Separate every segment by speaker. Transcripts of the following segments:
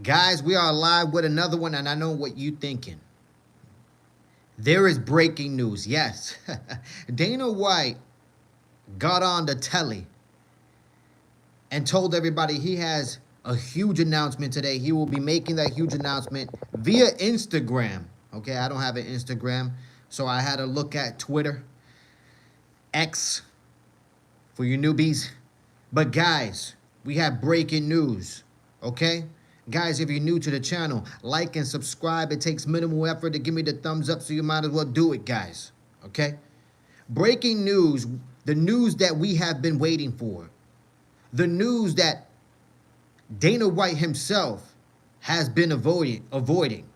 Speaker 1: Guys, we are live with another one, and I know what you thinking. There is breaking news. Yes. Dana White got on the telly and told everybody he has a huge announcement today. He will be making that huge announcement via Instagram. Okay, I don't have an Instagram, so I had to look at Twitter, X for you newbies. But guys, we have breaking news. Okay? Guys, if you're new to the channel, like and subscribe. It takes minimal effort to give me the thumbs up, so you might as well do it, guys. Okay? Breaking news, the news that we have been waiting for. The news that Dana White himself has been avoiding.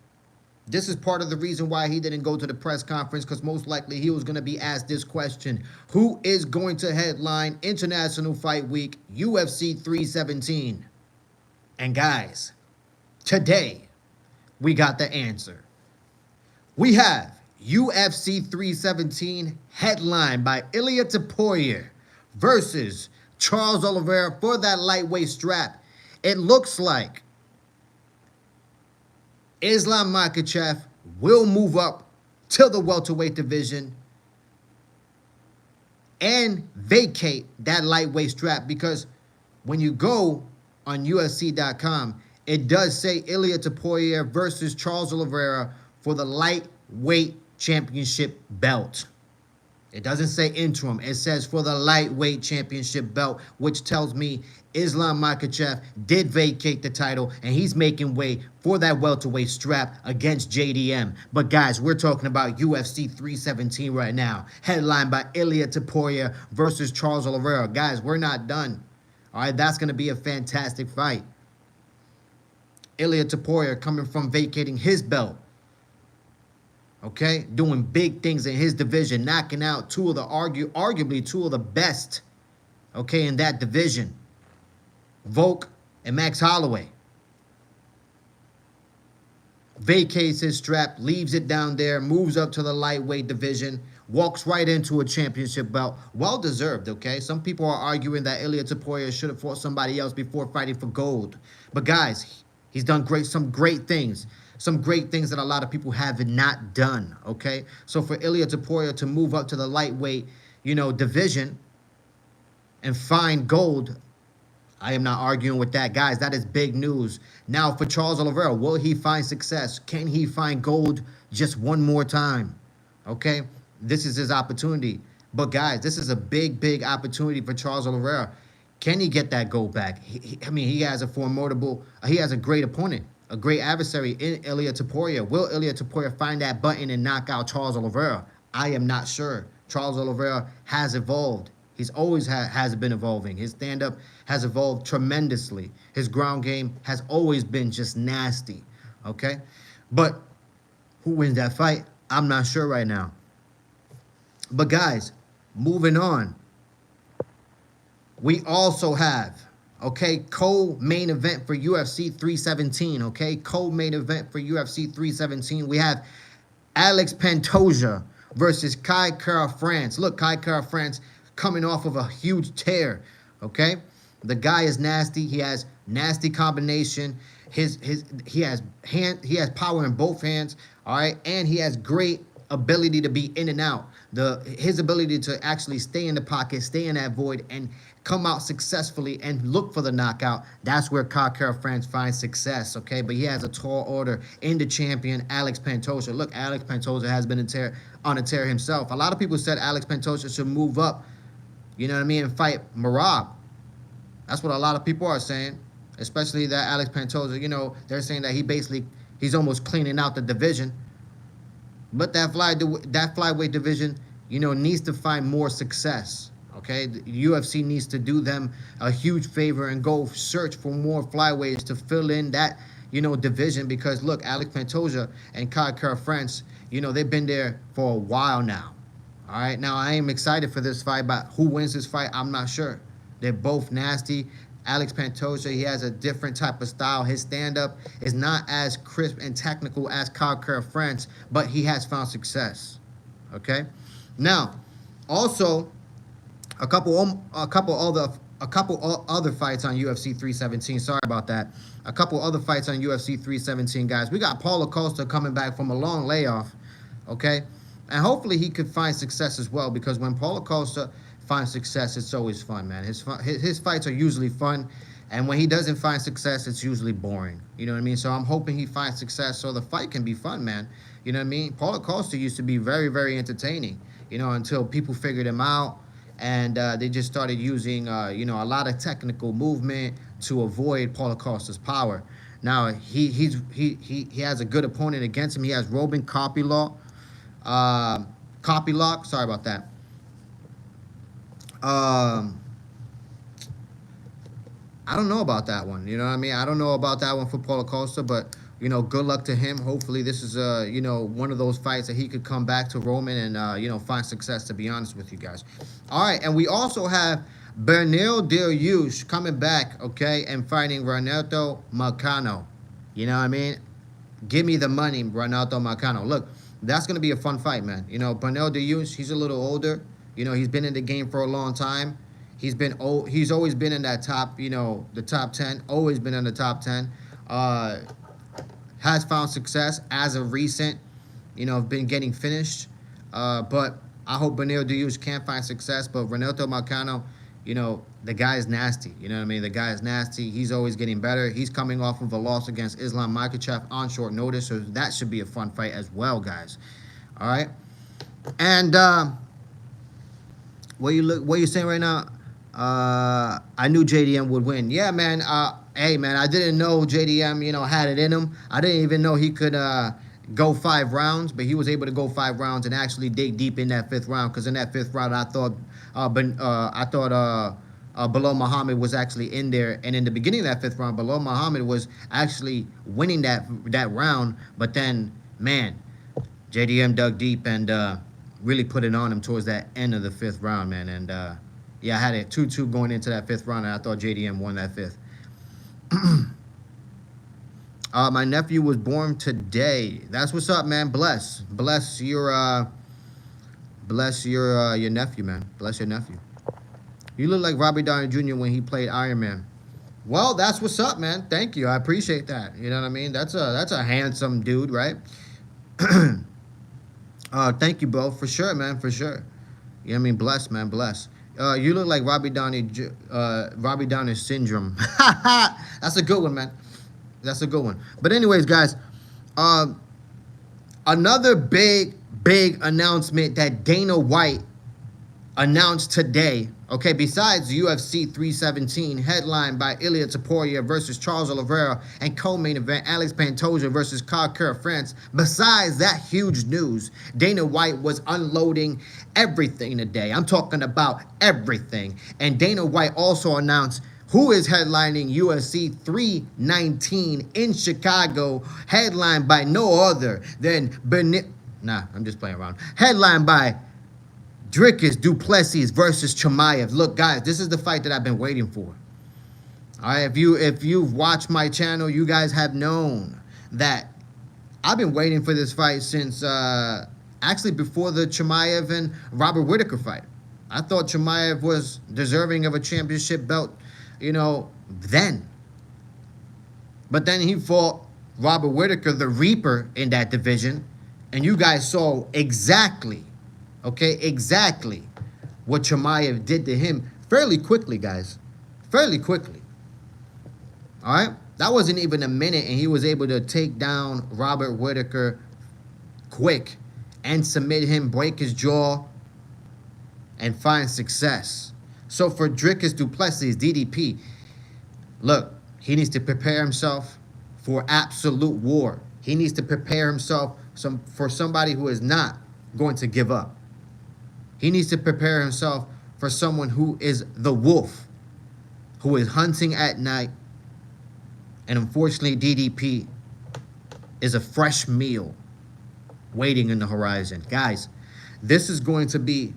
Speaker 1: This is part of the reason why he didn't go to the press conference, because most likely he was going to be asked this question. Who is going to headline International Fight Week UFC 317? And guys, today we got the answer. We have UFC 317 headlined by Ilia Topuria versus Charles Oliveira for that lightweight strap. It looks like Islam Makhachev will move up to the welterweight division and vacate that lightweight strap, because when you go on UFC.com, it does say Ilia Topuria versus Charles Oliveira for the lightweight championship belt. It doesn't say interim. It says for the lightweight championship belt, which tells me Islam Makhachev did vacate the title, and he's making way for that welterweight strap against JDM. But guys, we're talking about UFC 317 right now, headlined by Ilia Topuria versus Charles Oliveira. Guys, we're not done. All right, that's going to be a fantastic fight. Ilia Topuria coming from vacating his belt. Okay, doing big things in his division, knocking out arguably two of the best, okay, in that division, Volk and Max Holloway. Vacates his strap, leaves it down there, moves up to the lightweight division, walks right into a championship belt. Well deserved, okay? Some people are arguing that Ilia Topuria should have fought somebody else before fighting for gold. But guys, he's done some great things. Some great things that a lot of people have not done, okay? So for Ilia Topuria to move up to the lightweight, division and find gold, I am not arguing with that. Guys, that is big news. Now for Charles Oliveira, will he find success? Can he find gold just one more time? Okay? This is his opportunity. But guys, this is a big, big opportunity for Charles Oliveira. Can he get that gold back? He has a great opponent, a great adversary in Ilia Topuria. Will Ilia Topuria find that button and knock out Charles Oliveira? I am not sure. Charles Oliveira has evolved. He's always has been evolving. His stand-up has evolved tremendously. His ground game has always been just nasty, okay? But who wins that fight? I'm not sure right now. But guys, moving on. We also have, okay, co-main event for UFC 317, okay? Co-main event for UFC 317. We have Alex Pantoja versus Kai Kara-France. Look, Kai Kara-France coming off of a huge tear, okay? The guy is nasty. He has nasty combination. He has power in both hands, all right? And he has great ability to be in and out. His ability to actually stay in the pocket, stay in that void, and come out successfully and look for the knockout. That's where Kai Kara-France finds success, okay? But he has a tall order in the champion, Alex Pantoja. Look, Alex Pantoja has been on a tear himself. A lot of people said Alex Pantoja should move up, and fight Merab. That's what a lot of people are saying, especially that Alex Pantoja, they're saying that he's almost cleaning out the division. But that flyweight division, needs to find more success, okay? The UFC needs to do them a huge favor and go search for more flyweights to fill in that, division, because, look, Alex Pantoja and Kai Kara-France, they've been there for a while now. All right, now I am excited for this fight, but who wins this fight, I'm not sure. They're both nasty. Alex Pantoja, he has a different type of style. His stand-up is not as crisp and technical as Kai Kara-France, but he has found success, okay? Now, also, a couple other a couple other fights on UFC 317. Sorry about that. A couple other fights on UFC 317, guys. We got Paulo Costa coming back from a long layoff, okay? And hopefully he could find success as well, because when Paulo Costa finds success, it's always fun, man. His fights are usually fun, and when he doesn't find success, it's usually boring. You know what I mean? So I'm hoping he finds success so the fight can be fun, man. You know what I mean? Paulo Costa used to be very, very entertaining, you know, until people figured him out. And they just started using, you know, a lot of technical movement to avoid Paulo Costa's power. Now he has a good opponent against him. He has Robin Copylock. Sorry about that. I don't know about that one. You know what I mean? I don't know about that one for Paulo Costa, but you know, good luck to him. Hopefully, this is you know, one of those fights that he could come back to Roman and you know, find success. To be honest with you guys. All right, and we also have Beneil Dariush coming back, okay, and fighting Renato Moicano. You know what I mean? Give me the money, Renato Moicano. Look, that's gonna be a fun fight, man. You know, Beneil Dariush, he's a little older. You know, he's been in the game for a long time. He's always been in that top, you know, the top 10. Always been in the top 10. Has found success as of recent, you know, been getting finished. But I hope Beneil Dariush can find success. But Renato Moicano, you know, the guy is nasty. You know what I mean? The guy is nasty. He's always getting better. He's coming off of a loss against Islam Makhachev on short notice. So that should be a fun fight as well, guys. All right. And what you saying right now? I knew JDM would win. Yeah, man. Hey, man, I didn't know JDM, you know, had it in him. I didn't even know he could go 5 rounds, but he was able to go 5 rounds and actually dig deep in that 5th round. Because in that 5th round, I thought Belal Muhammad was actually in there, and in the beginning of that 5th round, Belal Muhammad was actually winning that round. But then, man, JDM dug deep and really put it on him towards that end of the 5th round, man. And yeah, I had a 2-2 going into that 5th round, and I thought JDM won that 5th. My nephew was born today. That's what's up, man. Bless your nephew, man. Bless your nephew. You look like Robert Downey Jr. when he played Iron Man. Well, that's what's up, man. Thank you. I appreciate that. You know what I mean? That's a handsome dude, right? Thank you, bro. For sure, man. For sure. You know what I mean? Bless, man. Bless. You look like Robbie Downey syndrome. That's a good one, man. That's a good one. But anyways, guys, another big announcement that Dana White announced today, okay, besides UFC 317, headlined by Ilia Topuria versus Charles Oliveira, and co-main event Alex Pantoja versus Kai France. Besides that huge news, Dana White was unloading everything today. I'm talking about everything. And Dana White also announced who is headlining UFC 319 in Chicago, headlined by no other than I'm just playing around. Headlined by Dricus du Plessis versus Chimaev. Look, guys, this is the fight that I've been waiting for. All right, if you've watched my channel, you guys have known that I've been waiting for this fight since actually before the Chimaev and Robert Whittaker fight. I thought Chimaev was deserving of a championship belt, you know, then. But then he fought Robert Whittaker, the Reaper, in that division, and you guys saw exactly what Chimaev did to him fairly quickly, guys. Fairly quickly. All right? That wasn't even a minute, and he was able to take down Robert Whittaker quick and submit him, break his jaw, and find success. So for Dricus du Plessis, DDP, look, he needs to prepare himself for absolute war. He needs to prepare himself for somebody who is not going to give up. He needs to prepare himself for someone who is the wolf, who is hunting at night. And unfortunately, DDP is a fresh meal waiting in the horizon. Guys, this is going to be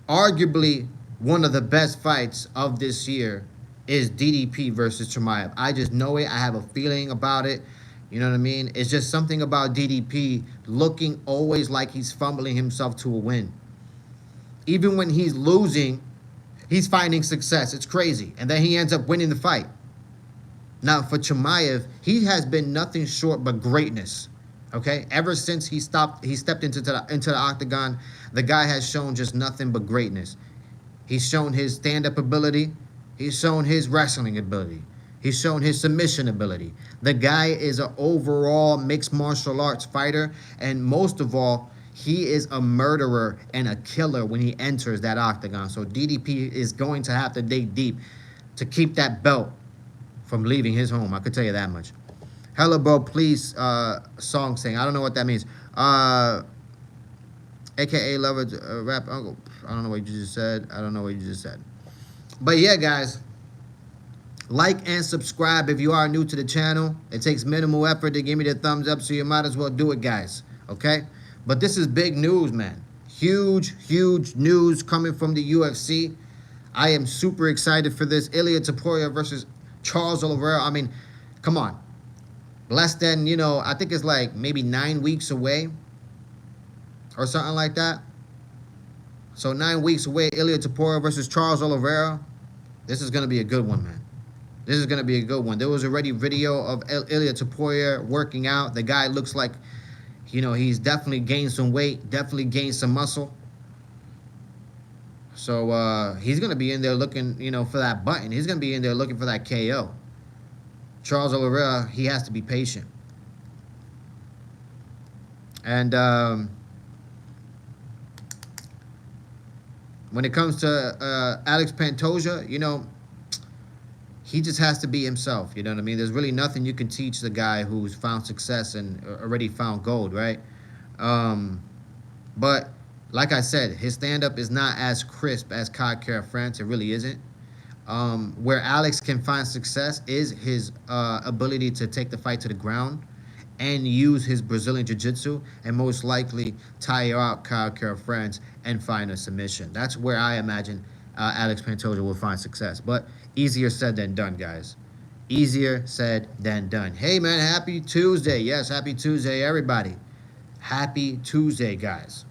Speaker 1: arguably one of the best fights of this year, is DDP versus Chimaev. I just know it. I have a feeling about it. You know what I mean? It's just something about DDP looking always like he's fumbling himself to a win. Even when he's losing, he's finding success. It's crazy. And then he ends up winning the fight. Now, for Chimaev, he has been nothing short but greatness. Okay? Ever since he stepped into the octagon, the guy has shown just nothing but greatness. He's shown his stand-up ability. He's shown his wrestling ability. He's shown his submission ability. The guy is an overall mixed martial arts fighter. And most of all, he is a murderer and a killer when he enters that octagon. So DDP is going to have to dig deep to keep that belt from leaving his home. I could tell you that much. Hello, bro, please, song sing. I don't know what that means. AKA lover, rap uncle. I don't know what you just said. I don't know what you just said. But yeah, guys, like and subscribe if you are new to the channel. It takes minimal effort to give me the thumbs up, so you might as well do it, guys. Okay? But this is big news, man. Huge, huge news coming from the UFC. I am super excited for this. Ilia Topuria versus Charles Oliveira. I mean, come on. Less than, you know, I think it's like maybe 9 weeks away or something like that. So 9 weeks away, Ilia Topuria versus Charles Oliveira. This is going to be a good one, man. This is going to be a good one. There was already video of Ilia Topuria working out. The guy looks like, you know, he's definitely gained some weight, definitely gained some muscle. So he's going to be in there looking, you know, for that button. He's going to be in there looking for that KO. Charles Oliveira, he has to be patient. And when it comes to Alex Pantoja, you know, he just has to be himself. You know what I mean? There's really nothing you can teach the guy who's found success and already found gold, right? But like I said, his stand-up is not as crisp as Kai France. It really isn't. Where Alex can find success is his ability to take the fight to the ground and use his Brazilian Jiu-Jitsu and most likely tire out Kai France and find a submission. That's where I imagine Alex Pantoja will find success. But easier said than done, guys. Easier said than done. Hey, man, happy Tuesday. Yes, happy Tuesday, everybody. Happy Tuesday, guys.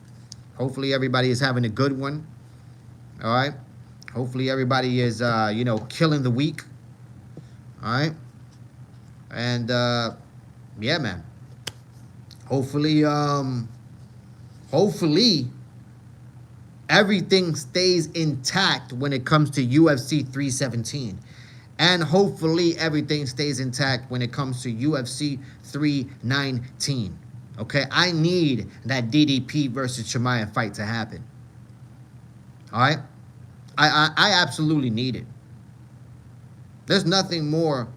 Speaker 1: Hopefully everybody is having a good one. All right? Hopefully everybody is, you know, killing the week. All right? And, yeah, man. Hopefully, hopefully everything stays intact when it comes to UFC 317. And hopefully everything stays intact when it comes to UFC 319. Okay? I need that DDP versus Chimaev fight to happen. All right? I absolutely need it. There's nothing more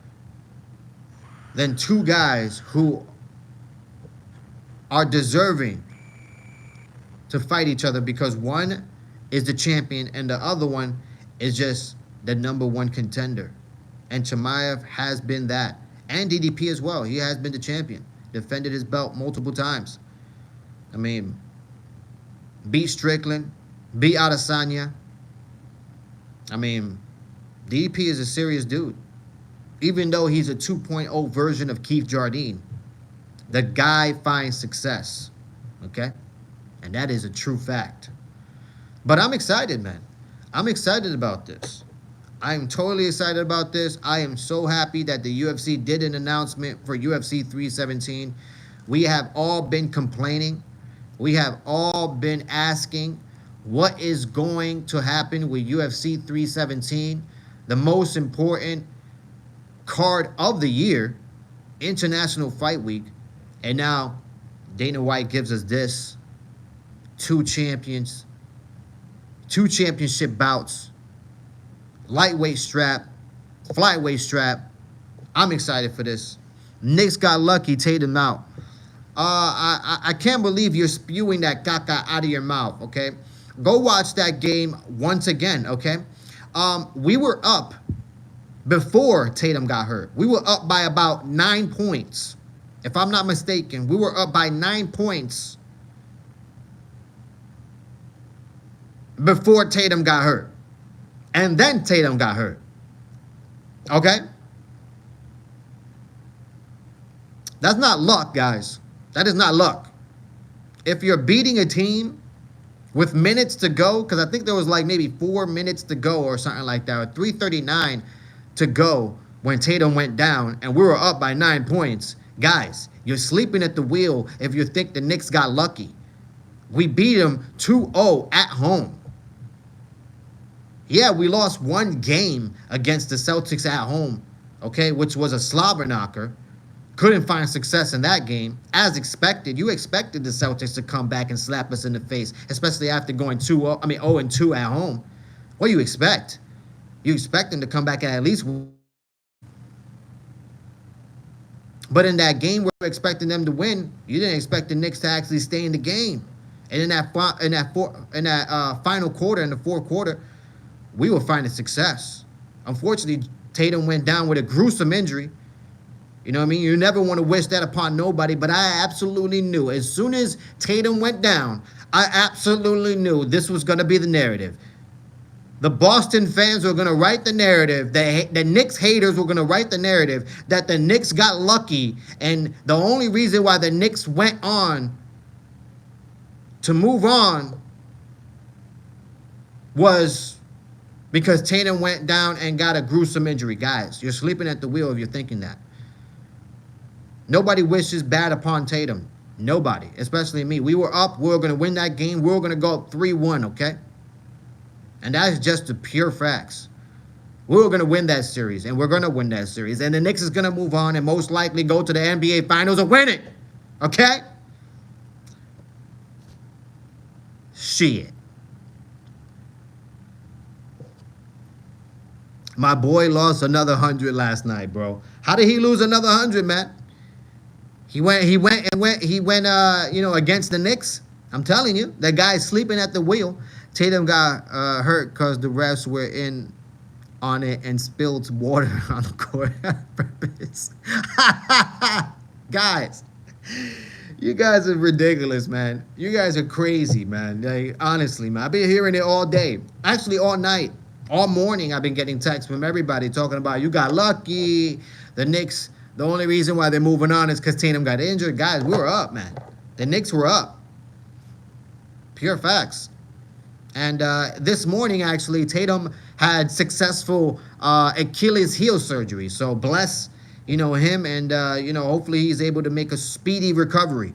Speaker 1: than two guys who are deserving to fight each other because one is the champion and the other one is just the #1 contender. And Chimaev has been that. And DDP as well. He has been the champion. Defended his belt multiple times. I mean, beat Strickland, beat Adesanya. I mean, DDP is a serious dude. Even though he's a 2.0 version of Keith Jardine, the guy finds success. Okay? And that is a true fact. But I'm excited, man. I'm excited about this. I'm totally excited about this. I am so happy that the UFC did an announcement for UFC 317. We have all been complaining. We have all been asking what is going to happen with UFC 317, the most important card of the year, International Fight Week. And now Dana White gives us this. 2 champions, 2 championship bouts, lightweight strap, flyweight strap. I'm excited for this. Knicks got lucky, Tatum out. I can't believe you're spewing that caca out of your mouth, okay? Go watch that game once again, okay? We were up before Tatum got hurt. We were up by about 9 points. If I'm not mistaken, we were up by 9 points before Tatum got hurt. And then Tatum got hurt. Okay? That's not luck, guys. That is not luck. If you're beating a team with minutes to go, because I think there was like maybe 4 minutes to go or something like that, or 3:39 to go when Tatum went down, and we were up by 9 points. Guys, you're sleeping at the wheel if you think the Knicks got lucky. We beat them 2-0 at home. Yeah, we lost one game against the Celtics at home, okay, which was a slobber knocker. Couldn't find success in that game. As expected, you expected the Celtics to come back and slap us in the face, especially after going 0-2 at home. What do you expect? You expect them to come back and at least. But in that game where you were expecting them to win, you didn't expect the Knicks to actually stay in the game. And in that final quarter, in the fourth quarter, we were finding success. Unfortunately, Tatum went down with a gruesome injury. You know what I mean? You never want to wish that upon nobody, but I absolutely knew. As soon as Tatum went down, I absolutely knew this was going to be the narrative. The Boston fans were going to write the narrative. The Knicks haters were going to write the narrative that the Knicks got lucky, and the only reason why the Knicks went on to move on was because Tatum went down and got a gruesome injury. Guys, you're sleeping at the wheel if you're thinking that. Nobody wishes bad upon Tatum. Nobody, especially me. We were up. We were going to win that game. We were going to go up 3-1, okay? And that's just the pure facts. We were going to win that series, and we're going to win that series. And the Knicks is going to move on and most likely go to the NBA Finals and win it, okay? Shit. My boy lost another 100 last night, bro. How did he lose another 100, man? He went against the Knicks. I'm telling you, that guy's sleeping at the wheel. Tatum got hurt because the refs were in on it and spilled water on the court on purpose. Guys, you guys are ridiculous, man. You guys are crazy, man. Like, honestly, man. I've been hearing it all day. Actually, all night. All morning, I've been getting texts from everybody talking about you got lucky. The Knicks, the only reason why they're moving on is because Tatum got injured. Guys, we were up, man. The Knicks were up. Pure facts. And this morning, actually, Tatum had successful Achilles heel surgery. So bless, him, and, hopefully he's able to make a speedy recovery.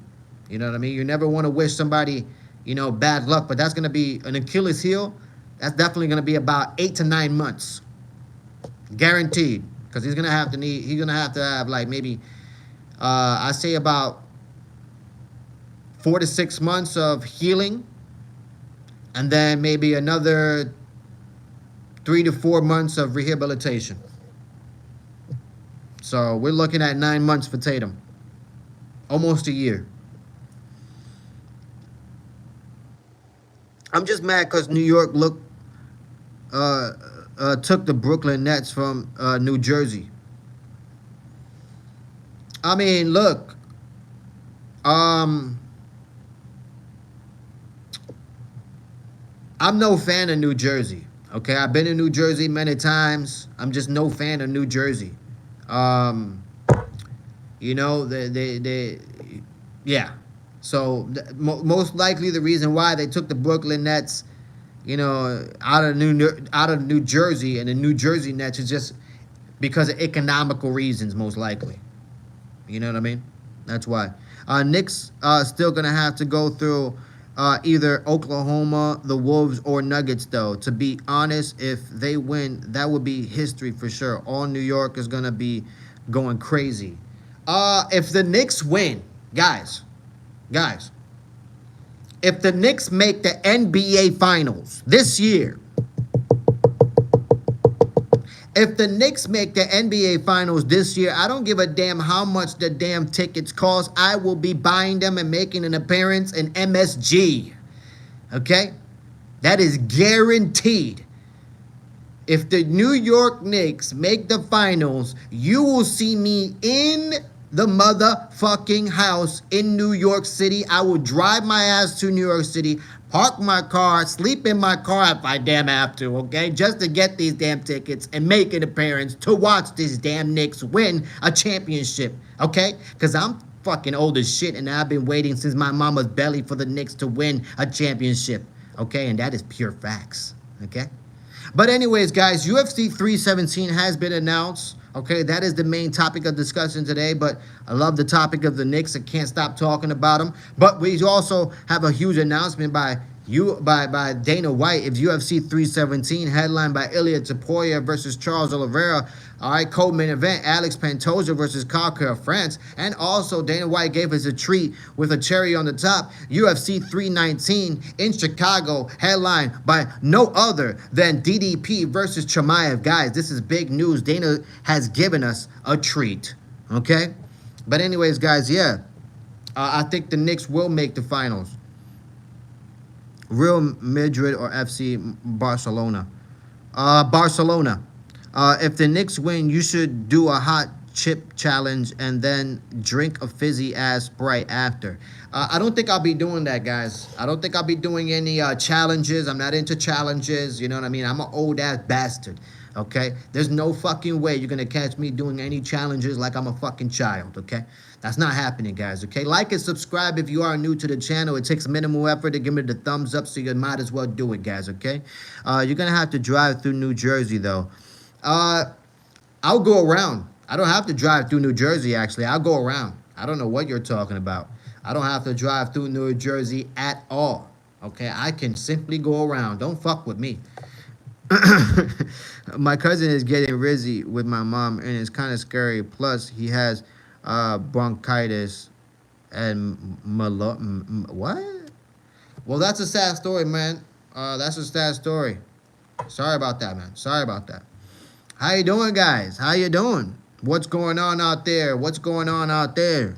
Speaker 1: You know what I mean? You never want to wish somebody, bad luck, but that's going to be an Achilles heel. That's definitely going to be about 8 to 9 months. Guaranteed. Because he's going to have to have like maybe, I say about 4 to 6 months of healing. And then maybe another 3 to 4 months of rehabilitation. So we're looking at 9 months for Tatum. Almost a year. I'm just mad because New York took the Brooklyn Nets from New Jersey. I mean, look. I'm no fan of New Jersey. Okay, I've been in New Jersey many times. I'm just no fan of New Jersey. Yeah. So most likely the reason why they took the Brooklyn Nets, out of New Jersey, and the New Jersey Nets is just because of economical reasons, most likely. You know what I mean? That's why. Knicks still gonna have to go through either Oklahoma, the Wolves, or Nuggets, though. To be honest, if they win, that would be history for sure. All New York is gonna be going crazy. If the Knicks win, guys, if the Knicks make the NBA Finals this year, if the Knicks make the NBA Finals this year, I don't give a damn how much the damn tickets cost. I will be buying them and making an appearance in MSG. Okay? That is guaranteed. If the New York Knicks make the finals, you will see me in the motherfucking house in New York City. I will drive my ass to New York City, park my car, sleep in my car if I damn have to, okay? Just to get these damn tickets and make an appearance to watch these damn Knicks win a championship, okay? Because I'm fucking old as shit and I've been waiting since my mama's belly for the Knicks to win a championship, Okay, and that is pure facts. Okay. But anyways, guys, UFC 317 has been announced. Okay, that is the main topic of discussion today. But I love the topic of the Knicks. I can't stop talking about them. But we also have a huge announcement by Dana White. It's UFC 317, headlined by Ilia Topuria versus Charles Oliveira. All right, co-main event, Alex Pantoja versus Kaka of France. And also, Dana White gave us a treat with a cherry on the top. UFC 319 in Chicago, headlined by no other than DDP versus Chimaev. Guys, this is big news. Dana has given us a treat, okay? But anyways, guys, yeah. I think the Knicks will make the finals. Real Madrid or FC Barcelona. Barcelona. If the Knicks win, you should do a hot chip challenge and then drink a fizzy ass Sprite after. I don't think I'll be doing that, guys. I don't think I'll be doing any challenges. I'm not into challenges. You know what I mean? I'm an old ass bastard. Okay? There's no fucking way you're gonna catch me doing any challenges like I'm a fucking child. Okay? That's not happening, guys. Okay? Like and subscribe if you are new to the channel. It takes minimal effort to give me the thumbs up, so you might as well do it, guys. Okay? You're gonna have to drive through New Jersey though. I'll go around. I don't have to drive through New Jersey, actually. I'll go around. I don't know what you're talking about. I don't have to drive through New Jersey at all. Okay? I can simply go around. Don't fuck with me. My cousin is getting rizzy with my mom, and it's kind of scary. Plus, he has bronchitis and what? Well, that's a sad story, man. That's a sad story. Sorry about that, man. Sorry about that. How you doing, guys? How you doing? What's going on out there? What's going on out there?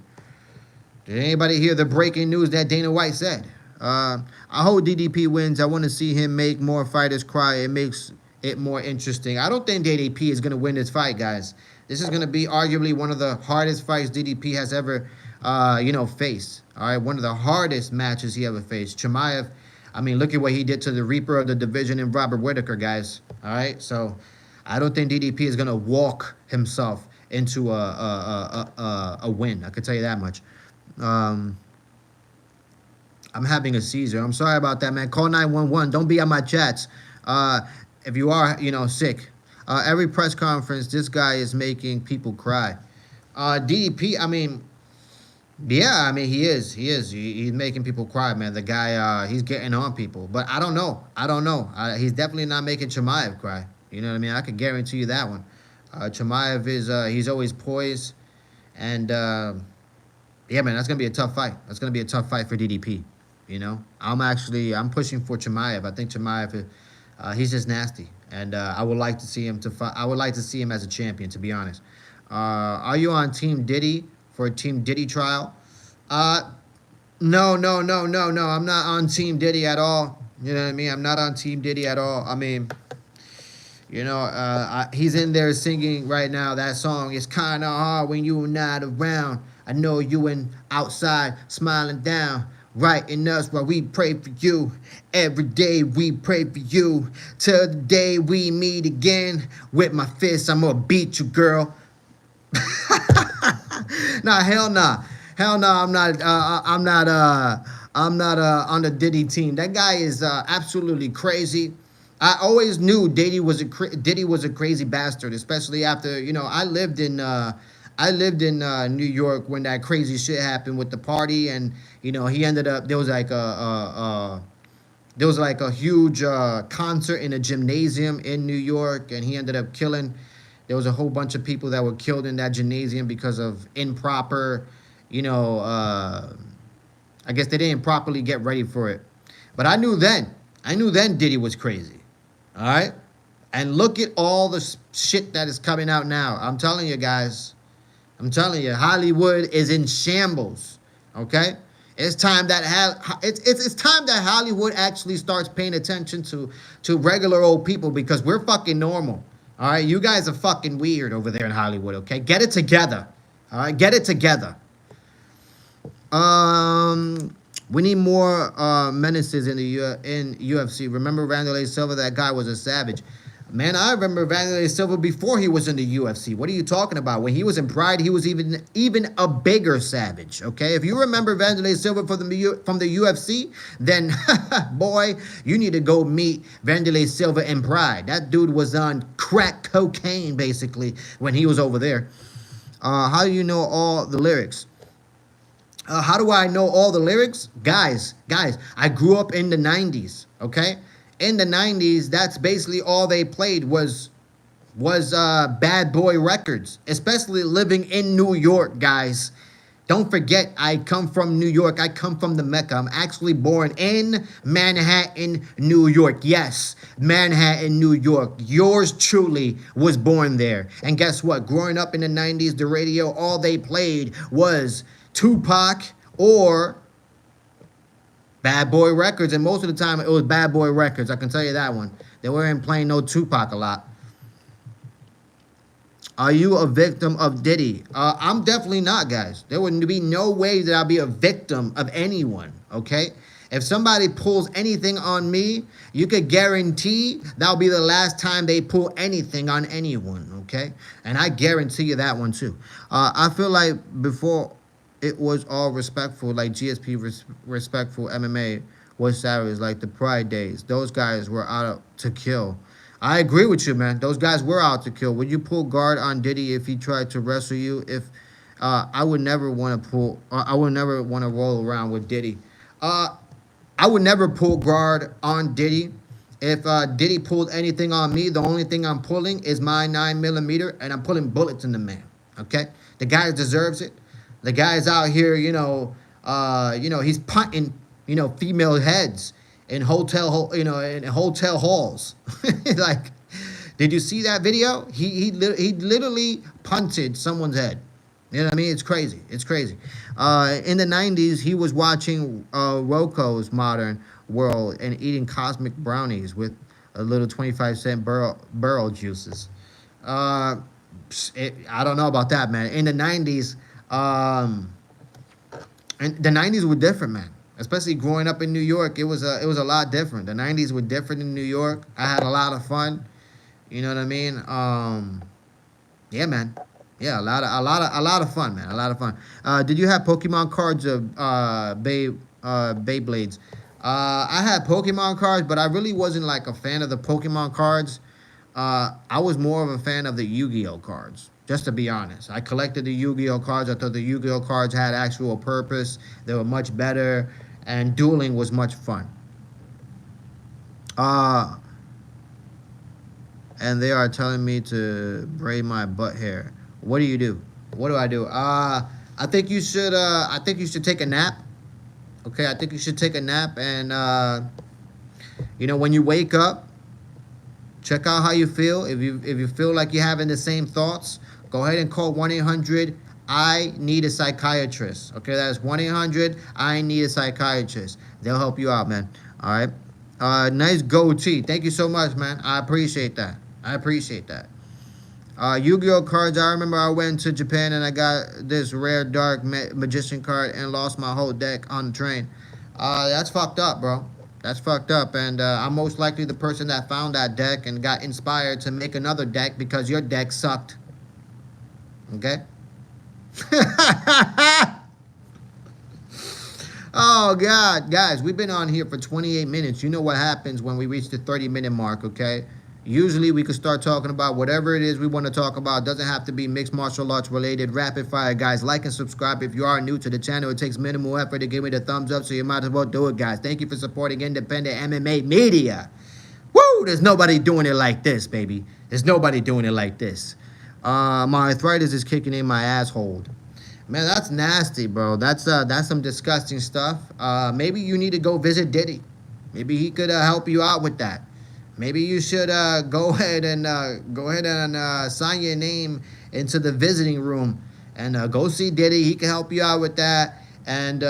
Speaker 1: Did anybody hear the breaking news that Dana White said? I hope DDP wins. I want to see him make more fighters cry. It makes it more interesting. I don't think DDP is going to win this fight, guys. This is going to be arguably one of the hardest fights DDP has ever, faced. All right, one of the hardest matches he ever faced. Chimaev, I mean, look at what he did to the Reaper of the division in Robert Whittaker, guys. All right, so I don't think DDP is going to walk himself into a win. I can tell you that much. I'm having a seizure. I'm sorry about that, man. Call 911. Don't be on my chats. If you are, sick. Every press conference, this guy is making people cry. DDP, I mean, yeah, I mean, he is. He's making people cry, man. The guy, he's getting on people. But I don't know. He's definitely not making Chimaev cry. You know what I mean? I can guarantee you that one. Chimaev is, he's always poised. And, yeah, man, that's going to be a tough fight. That's going to be a tough fight for DDP. I'm pushing for Chimaev. I think Chimaev, he's just nasty. And I would like to see him I would like to see him as a champion, to be honest. Are you on Team Diddy for a Team Diddy trial? No. I'm not on Team Diddy at all. You know what I mean? I'm not on Team Diddy at all. I mean, he's in there singing right now that song. It's kind of hard when you're not around. I know you and outside smiling down. Writing us while we pray for you. Every day we pray for you. Till the day we meet again. With my fists, I'm gonna beat you, girl. Nah, hell nah. Hell no, I'm not on the Diddy team. That guy is absolutely crazy. I always knew Diddy was a crazy bastard, especially after, I lived in New York when that crazy shit happened with the party, and he ended up, there was like a huge concert in a gymnasium in New York, and he ended up killing. There was a whole bunch of people that were killed in that gymnasium because of improper, I guess they didn't properly get ready for it. But I knew then Diddy was crazy. All right? And look at all the shit that is coming out now. I'm telling you, guys. I'm telling you, Hollywood is in shambles. Okay? It's time that it's time that Hollywood actually starts paying attention to regular old people, because we're fucking normal. All right? You guys are fucking weird over there in Hollywood, okay? Get it together. All right? Get it together. We need more menaces in UFC. Remember Wanderlei Silva? That guy was a savage. Man, I remember Vanderlei Silva before he was in the UFC. What are you talking about? When he was in Pride, he was even a bigger savage. Okay, if you remember Vanderlei Silva from the UFC, then boy, you need to go meet Vanderlei Silva in Pride. That dude was on crack cocaine basically when he was over there. How do you know all the lyrics? How do I know all the lyrics? Guys, I grew up in the 90s, okay? In the 90s, that's basically all they played was Bad Boy Records, especially living in New York, guys. Don't forget, I come from New York. I come from the Mecca. I'm actually born in Manhattan, New York. Yes, Manhattan, New York. Yours truly was born there. And guess what? Growing up in the 90s, the radio, all they played was Tupac or Bad Boy Records. And most of the time, it was Bad Boy Records. I can tell you that one. They weren't playing no Tupac a lot. Are you a victim of Diddy? I'm definitely not, guys. There wouldn't be no way that I'll be a victim of anyone, okay? If somebody pulls anything on me, you could guarantee that'll be the last time they pull anything on anyone, okay? And I guarantee you that one, too. I feel like before it was all respectful, like GSP respectful MMA was savage, like the Pride days. Those guys were out to kill. I agree with you, man. Those guys were out to kill. Would you pull guard on Diddy if he tried to wrestle you? If I would never want to pull. I would never want to roll around with Diddy. I would never pull guard on Diddy. If Diddy pulled anything on me, the only thing I'm pulling is my 9mm, and I'm pulling bullets in the man. Okay, the guy deserves it. The guy's out here, he's punting, female heads in hotel halls. Like, did you see that video? He literally punted someone's head. You know what I mean? It's crazy. It's crazy. In the 90s, he was watching Rocco's Modern World and eating cosmic brownies with a little 25-cent burl juices. I don't know about that, man. In the 90s, and the 90s were different, man. Especially growing up in New York, it was a lot different. The 90s were different in New York. I had a lot of fun. You know what I mean? Yeah, man. Yeah, a lot of fun, man. A lot of fun. Did you have Pokemon cards of Beyblades? I had Pokemon cards, but I really wasn't like a fan of the Pokemon cards. I was more of a fan of the Yu-Gi-Oh cards. Just to be honest, I collected the Yu-Gi-Oh cards. I thought the Yu-Gi-Oh cards had actual purpose. They were much better, and dueling was much fun. And they are telling me to braid my butt hair. What do you do? What do I do? I think you should. I think you should take a nap. Okay, I think you should take a nap, and when you wake up, check out how you feel. If you feel like you're having the same thoughts, go ahead and call 1-800-I-NEED-A-PSYCHIATRIST. Okay, that's 1-800-I-NEED-A-PSYCHIATRIST. They'll help you out, man. All right. Nice goatee. Thank you so much, man. I appreciate that. Yu-Gi-Oh cards. I remember I went to Japan and I got this rare dark magician card and lost my whole deck on the train. That's fucked up, bro. That's fucked up, and I'm most likely the person that found that deck and got inspired to make another deck because your deck sucked. Okay? Oh, God. Guys, we've been on here for 28 minutes. You know what happens when we reach the 30-minute mark, okay? Usually we could start talking about whatever it is we want to talk about. It doesn't have to be mixed martial arts related. Rapid fire, guys. Like and subscribe if you are new to the channel. It takes minimal effort to give me the thumbs up, so you might as well do it, guys. Thank you for supporting independent MMA media. Woo! There's nobody doing it like this, baby. There's nobody doing it like this. My arthritis is kicking in my asshole. Man, that's nasty, bro. That's some disgusting stuff. Maybe you need to go visit Diddy. Maybe he could help you out with that. Maybe you should go ahead and sign your name into the visiting room and go see Diddy. He can help you out with that, and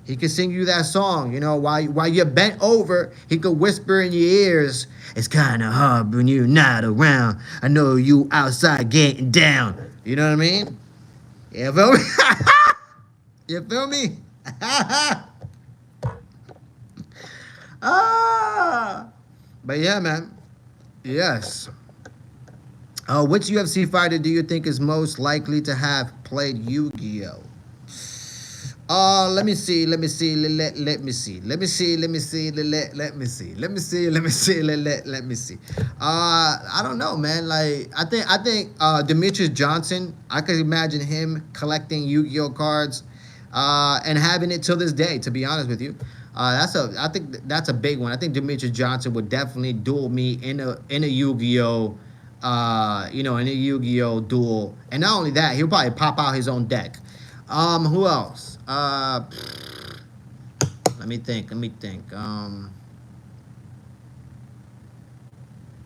Speaker 1: he can sing you that song. While you're bent over, he could whisper in your ears. It's kind of hard when you're not around. I know you outside getting down. You know what I mean? You feel me? You feel me? But yeah, man. Yes. Which UFC fighter do you think is most likely to have played Yu-Gi-Oh? Let me see. Let me see. Let me see. Let me see. Let me see. Let me see. Let me see. Let me see. I don't know, man. Like, I think Demetrius Johnson. I could imagine him collecting Yu-Gi-Oh cards, and having it till this day. To be honest with you, I think that's a big one. I think Demetrius Johnson would definitely duel me in a Yu-Gi-Oh. In a Yu-Gi-Oh duel, and not only that, he'll probably pop out his own deck. Who else? Let me think. Let me think.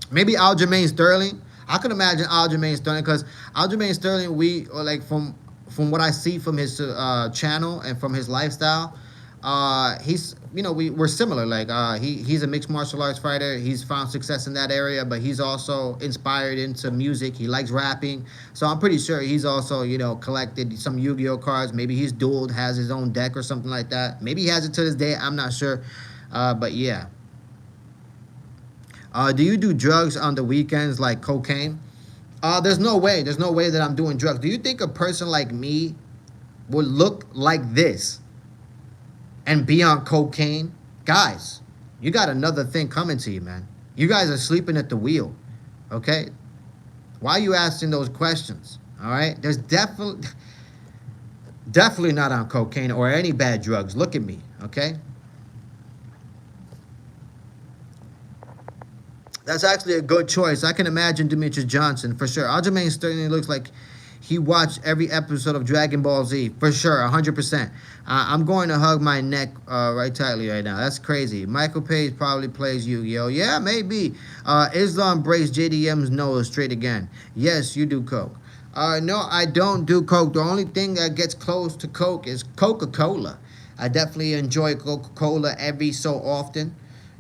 Speaker 1: Maybe Aljamain Sterling. I could imagine Aljamain Sterling because Aljamain Sterling, we or like from what I see from his channel and from his lifestyle, he's we're similar. Like he's a mixed martial arts fighter. He's found success in that area, but he's also inspired into music. He likes rapping, so I'm pretty sure he's also collected some Yu-Gi-Oh cards. Maybe he's dueled, has his own deck or something like that. Maybe he has it to this day. I'm not sure, but yeah. Do you do drugs on the weekends like cocaine? There's no way. There's no way that I'm doing drugs. Do you think a person like me would look like this and be on cocaine? Guys, you got another thing coming to you, man. You guys are sleeping at the wheel, okay? Why are you asking those questions? All right? There's definitely not on cocaine or any bad drugs. Look at me, okay? That's actually a good choice. I can imagine Demetrius Johnson for sure. Aljamain Sterling looks like he watched every episode of Dragon Ball Z for sure, 100%. I'm going to hug my neck right tightly right now. That's crazy. Michael Page probably plays Yu-Gi-Oh. Yeah, maybe. Islam breaks JDM's nose straight again. Yes, you do coke. No, I don't do coke. The only thing that gets close to coke is Coca-Cola. I definitely enjoy Coca-Cola every so often.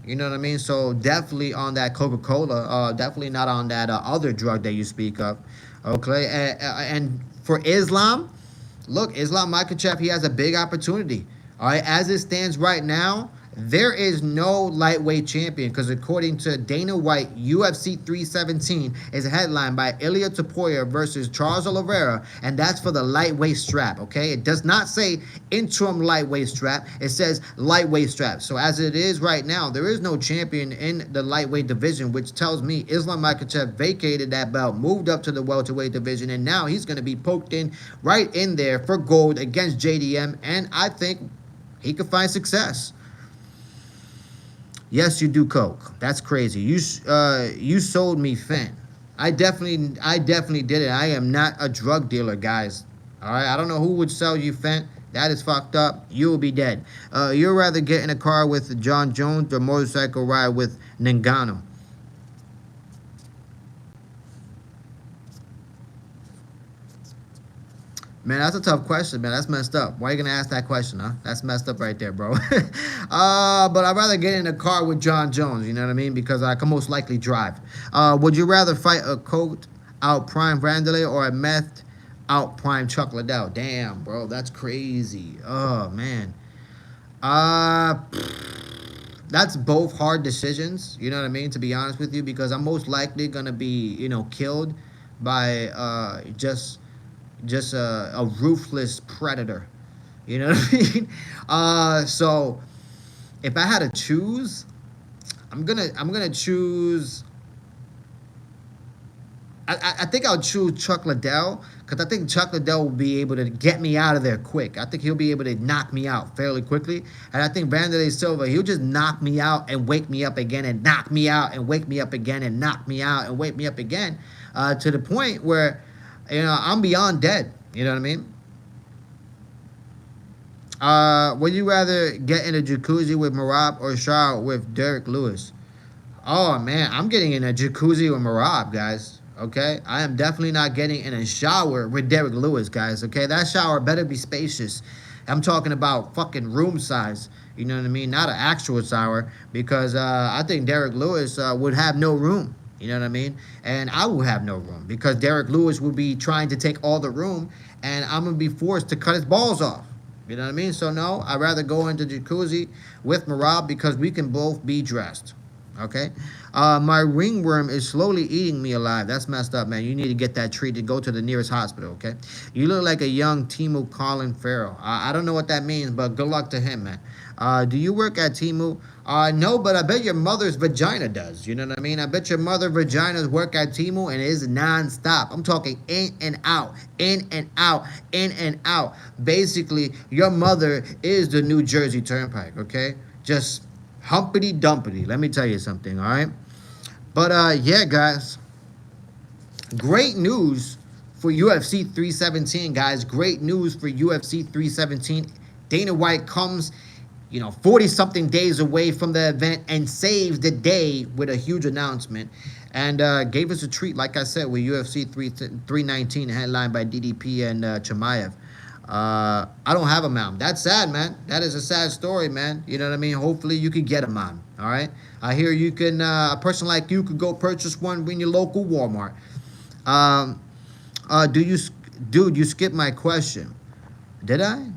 Speaker 1: You know what I mean? So definitely on that Coca-Cola. Definitely not on that other drug that you speak of. Okay, and for Islam, look, Islam Makhachev, he has a big opportunity. All right, as it stands right now, there is no lightweight champion because according to Dana White, UFC 317 is headlined by Ilia Topuria versus Charles Oliveira, and that's for the lightweight strap, okay? It does not say interim lightweight strap. It says lightweight strap. So as it is right now, there is no champion in the lightweight division, which tells me Islam Makhachev vacated that belt, moved up to the welterweight division, and now he's going to be poked in right in there for gold against JDM, and I think he could find success. Yes, you do coke. That's crazy. You sold me Fent. I definitely did it. I am not a drug dealer, guys. All right. I don't know who would sell you Fent. That is fucked up. You will be dead. You'd rather get in a car with John Jones or motorcycle ride with Ngannou? Man, that's a tough question, man. That's messed up. Why are you gonna ask that question, huh? That's messed up right there, bro. But I'd rather get in a car with John Jones, you know what I mean? Because I can most likely drive. Would you rather fight a coked out Prime Vanderlei or a meth out Prime Chuck Liddell? Damn, bro, that's crazy. Oh man. Uh that's both hard decisions, you know what I mean, to be honest with you, because I'm most likely gonna be, killed by just a ruthless predator. You know what I mean? So if I had to choose, I'm gonna choose. I think I'll choose Chuck Liddell because I think Chuck Liddell will be able to get me out of there quick. I think he'll be able to knock me out fairly quickly, and I think Vanderlei Silva, he'll just knock me out and wake me up again and knock me out and wake me up again and knock me out and wake me up again, to the point where I'm beyond dead. You know what I mean? Would you rather get in a jacuzzi with Marab or shower with Derek Lewis? Oh man, I'm getting in a jacuzzi with Marab, guys. Okay, I am definitely not getting in a shower with Derek Lewis, guys. Okay, that shower better be spacious. I'm talking about fucking room size. You know what I mean? Not an actual shower, because I think Derek Lewis would have no room. You know what I mean? And I will have no room because Derek Lewis will be trying to take all the room, and I'm gonna be forced to cut his balls off. You know what I mean? So no, I'd rather go into jacuzzi with Marab because we can both be dressed. Okay, my ringworm is slowly eating me alive. That's messed up, man. You need to get that treated. Go to the nearest hospital. Okay, you look like a young Timu Colin Farrell. I don't know what that means, but good luck to him, man. Do you work at Timu? No, but I bet your mother's vagina does. You know what I mean? I bet your mother vaginas work at Timu and it is non-stop. I'm talking in and out, in and out, in and out. Basically, your mother is the New Jersey Turnpike. Okay, just humpity dumpity. Let me tell you something, all right? But yeah, guys, great news for UFC 317, guys. Great news for UFC 317. Dana White comes, 40 something days away from the event and saves the day with a huge announcement and gave us a treat, like I said, with UFC 319, headlined by DDP and Chimaev. I don't have a mom. That's sad, man. That is a sad story, man. You know what I mean? Hopefully you can get a mom. All right. I hear you can. A person like you could go purchase one in your local Walmart. Dude? You skipped my question. Did I?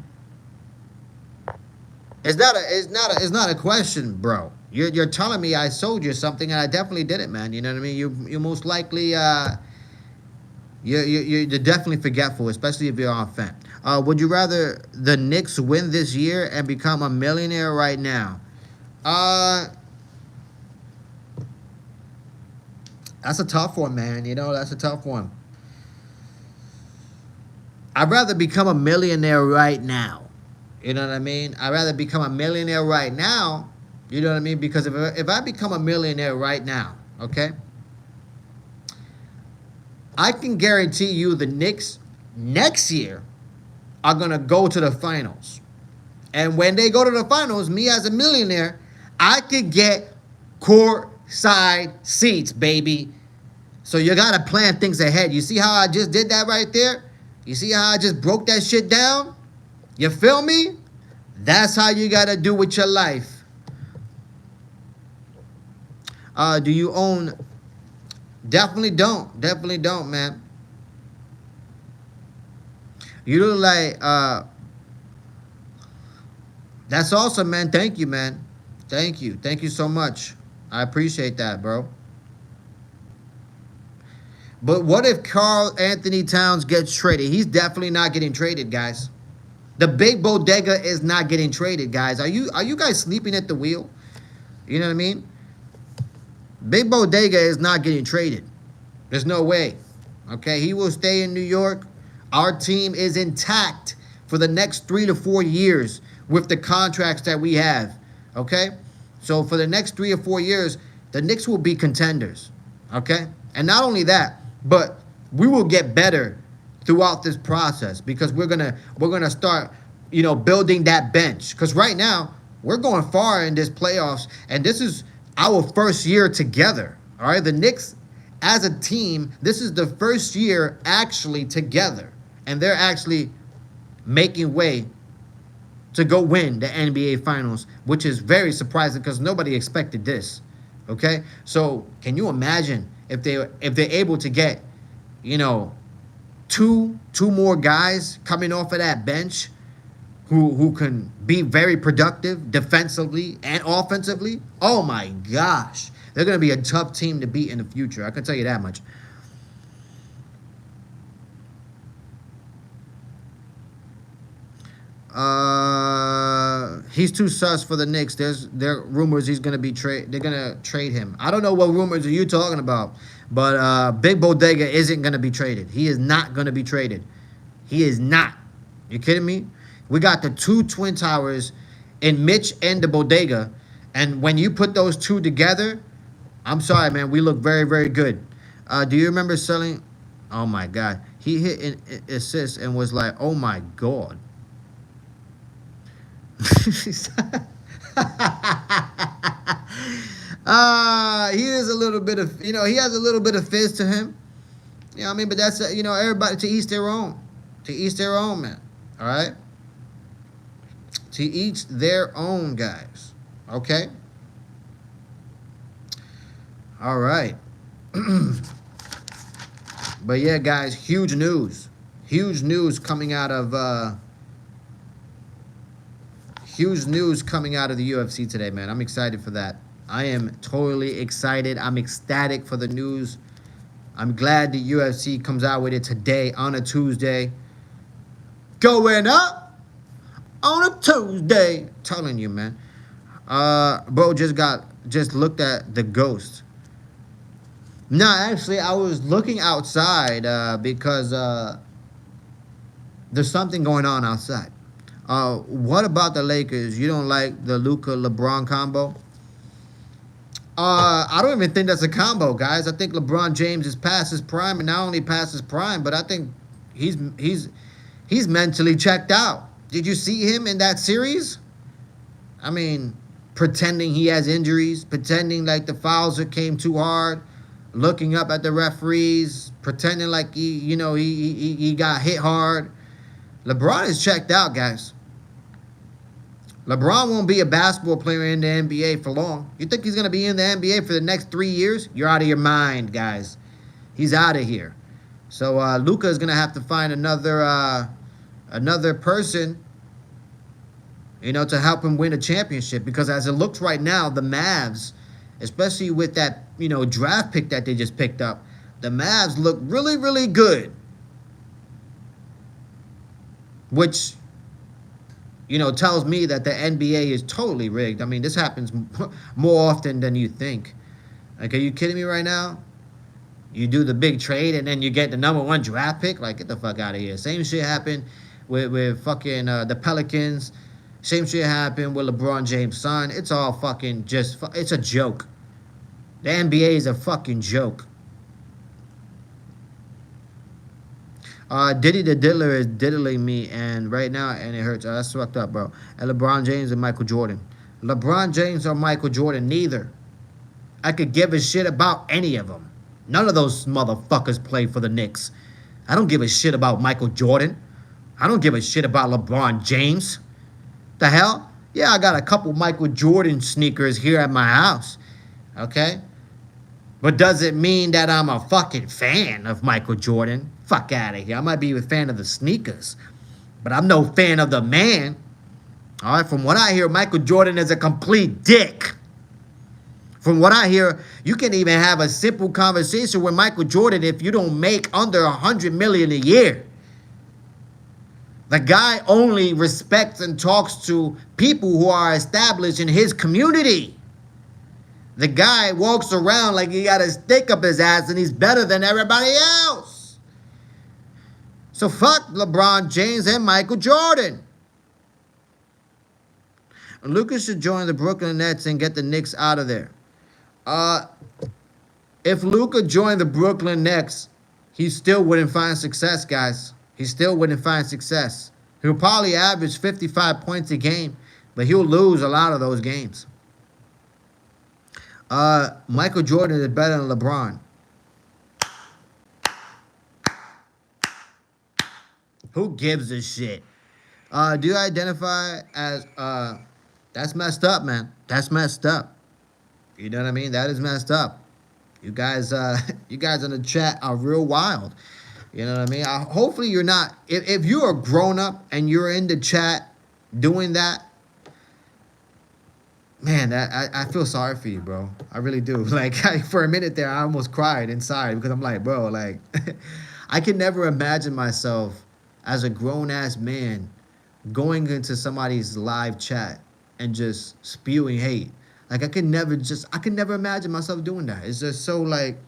Speaker 1: It's not a question, bro. You're telling me I sold you something, and I definitely did it, man. You know what I mean? You most likely you're definitely forgetful, especially if you're on fan. Would you rather the Knicks win this year and become a millionaire right now? That's a tough one, man. That's a tough one. I'd rather become a millionaire right now. You know what I mean? I'd rather become a millionaire right now. You know what I mean? Because if I become a millionaire right now, okay, I can guarantee you the Knicks next year are going to go to the finals. And when they go to the finals, me as a millionaire, I could get courtside seats, baby. So you got to plan things ahead. You see how I just did that right there? You see how I just broke that shit down? You feel me? That's how you got to do with your life. Do you own... Definitely don't, man. You look like that's awesome, man. Thank you, man. Thank you so much. I appreciate that, bro. But what if Karl Anthony Towns gets traded? He's definitely not getting traded, guys. The big bodega is not getting traded, guys. Are you guys sleeping at the wheel? You know what I mean? Big bodega is not getting traded. There's no way. Okay, he will stay in New York. Our team is intact for the next 3 to 4 years with the contracts that we have. Okay, so for the next 3 or 4 years, the Knicks will be contenders. Okay, and not only that, but we will get better throughout this process because we're gonna start, building that bench. Because right now we're going far in this playoffs, and this is our first year together. All right, the Knicks as a team, this is the first year actually together, and they're actually making way to go win the NBA Finals, which is very surprising because nobody expected this. Okay, so can you imagine if they're able to get, two more guys coming off of that bench who can be very productive defensively and offensively? Oh my gosh. They're going to be a tough team to beat in the future. I can tell you that much. He's too sus for the Knicks. There are rumors he's going to be they're going to trade him. I don't know what rumors are you talking about, but Big Bodega isn't going to be traded. He is not going to be traded. He is not. You kidding me? We got the two Twin Towers in Mitch and the Bodega, and when you put those two together, I'm sorry, man, we look very, very good. Do you remember selling? Oh, my God. He hit an assist and was like, oh, my God. He is a little bit of, he has a little bit of fizz to him. You know what I mean? But that's, everybody to each their own. To each their own, man. All right? To each their own, guys. Okay? All right. But yeah, guys, huge news. Huge news coming out of the UFC today, man. I'm excited for that. I am totally excited. I'm ecstatic for the news. I'm glad the UFC comes out with it today on a Tuesday. Going up on a Tuesday. Telling you, man. Bro just looked at the ghost. No, actually, I was looking outside because there's something going on outside. What about the Lakers? You don't like the Luka LeBron combo? I don't even think that's a combo, guys. I think LeBron James is past his prime, and not only past his prime, but I think he's mentally checked out. Did you see him in that series? I mean, pretending he has injuries, pretending like the fouls came too hard, looking up at the referees, pretending like he got hit hard. LeBron is checked out, guys. LeBron won't be a basketball player in the NBA for long. You think he's going to be in the NBA for the next 3 years? You're out of your mind, guys. He's out of here. So Luka is going to have to find another person, to help him win a championship. Because as it looks right now, the Mavs, especially with that, draft pick that they just picked up, the Mavs look really, really good. Which, tells me that the NBA is totally rigged. I mean, this happens more often than you think. Like, are you kidding me right now? You do the big trade and then you get the #1 draft pick? Like, get the fuck out of here. Same shit happened with fucking the Pelicans. Same shit happened with LeBron James' son. It's all fucking it's a joke. The NBA is a fucking joke. Diddy the Diddler is diddling me, and right now, and it hurts. That's fucked up, bro. And LeBron James and Michael Jordan. LeBron James or Michael Jordan, neither. I could give a shit about any of them. None of those motherfuckers play for the Knicks. I don't give a shit about Michael Jordan. I don't give a shit about LeBron James. The hell? Yeah, I got a couple Michael Jordan sneakers here at my house. Okay? But does it mean that I'm a fucking fan of Michael Jordan? Fuck out of here. I might be a fan of the sneakers, but I'm no fan of the man. All right, from what I hear, Michael Jordan is a complete dick. From what I hear, you can even have a simple conversation with Michael Jordan if you don't make under $100 million a year. The guy only respects and talks to people who are established in his community. The guy walks around like he got a stick up his ass and he's better than everybody else. So fuck LeBron James and Michael Jordan. Lucas should join the Brooklyn Nets and get the Knicks out of there. If Luka joined the Brooklyn Nets, he still wouldn't find success, guys. He still wouldn't find success. He'll probably average 55 points a game, but he'll lose a lot of those games. Michael Jordan is better than LeBron. Who gives a shit? Do you identify as that's messed up, man. That's messed up. You know what I mean? That is messed up. You guys in the chat are real wild. You know what I mean? Hopefully you're not. If you're a grown up and you're in the chat doing that, man, I feel sorry for you, bro. I really do. Like, for a minute there, I almost cried inside because I'm like, bro, like, I can never imagine myself as a grown-ass man going into somebody's live chat and just spewing hate. Like, I could never imagine myself doing that. It's just so, like,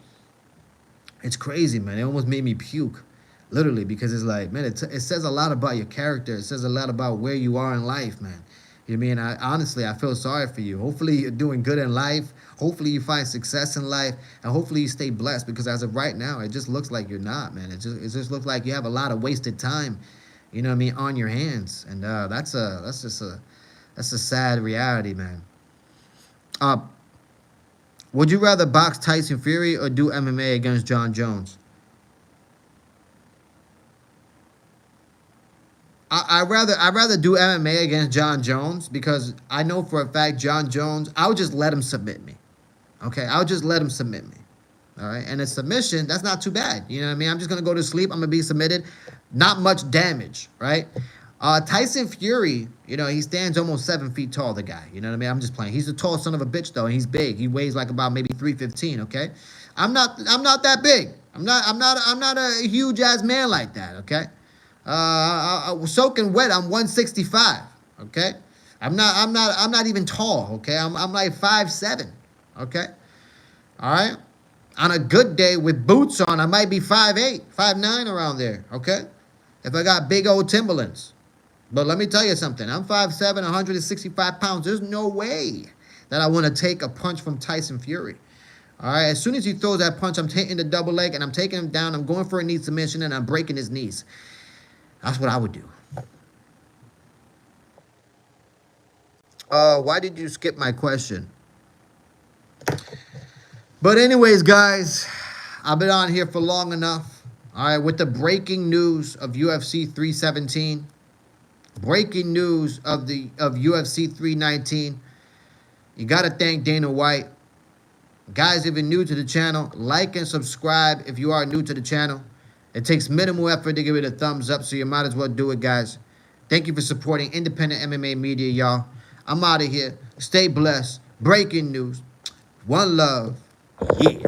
Speaker 1: it's crazy, man. It almost made me puke, literally, because it's like, man, it says a lot about your character. It says a lot about where you are in life, man. You know what I mean? Honestly, I feel sorry for you. Hopefully you're doing good in life. Hopefully you find success in life. And hopefully you stay blessed, because as of right now, it just looks like you're not, man. It just looks like you have a lot of wasted time, you know what I mean, on your hands. And that's a sad reality, man. Would you rather box Tyson Fury or do MMA against John Jones? I'd rather do MMA against John Jones, because I know for a fact John Jones, I would just let him submit me. Okay, I'll just let him submit me. All right, and a submission, that's not too bad. You know what I mean? I'm just going to go to sleep. I'm going to be submitted. Not much damage, right? Tyson Fury, you know, he stands almost 7 feet tall, the guy. You know what I mean? I'm just playing. He's a tall son of a bitch, though, and he's big. He weighs like about maybe 315, okay? I'm not that big. I'm not a huge ass man like that, okay? Soaking wet, I'm 165, okay? I'm not even tall, okay? I'm like 5'7", okay? All right? On a good day with boots on, I might be 5'8", 5'9", around there, okay? If I got big old Timberlands. But let me tell you something. I'm 5'7", 165 pounds. There's no way that I want to take a punch from Tyson Fury. All right, as soon as he throws that punch, I'm hitting the double leg, and I'm taking him down. I'm going for a knee submission, and I'm breaking his knees. That's what I would do. Why did you skip my question? But anyways, guys, I've been on here for long enough. All right, with the breaking news of UFC 317. Breaking news of UFC 319. You got to thank Dana White. Guys, if you're new to the channel, like and subscribe if you are new to the channel. It takes minimal effort to give it a thumbs up, so you might as well do it, guys. Thank you for supporting independent MMA media, y'all. I'm out of here. Stay blessed. Breaking news. One love. Yeah.